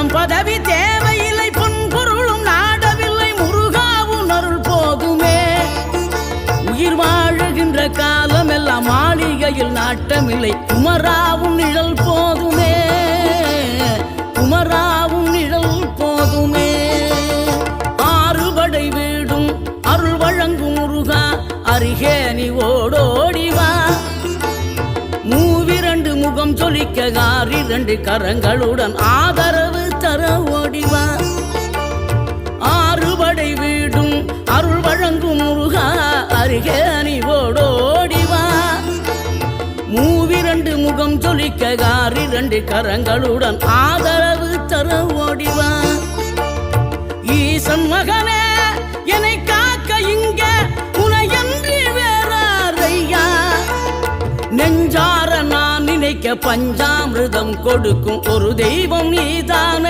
பதவி தேவையில்லை, பொன்பொருளும் நாடவில்லை, முருகாவும் அருள் போதுமே. உயிர் வாழுகின்ற காலம் எல்லாம் மாளிகையில் நாட்டமில்லை, குமராவும் நிழல் போதுமே, குமராவும் நிழல் போதுமே. ஆறுபடை வீடும் அருள் வழங்கும் முருகா, அருகே நீ ஓடோடிவா. மூவிரண்டு முகம் சொலிக்க ஆறிரண்டு கரங்களுடன் ஆதரவு தர ஓடிவா. ஆறுபடை வீடும் அருள் வழங்கும் முருகா, அருகே நீ ஓடோடிவா. மூவிரண்டு முகம் சொலிக்க ஆறிரண்டு கரங்களுடன் ஆதரவு தர ஓடிவா. ஈசன் மகனே என்னை காக்க இங்க உனையன்றி வேறாரையா. நெஞ்சார நான் நினைக்க பஞ்சாமிர்தம் கொடுக்கும் ஒரு தெய்வம் நீதான்.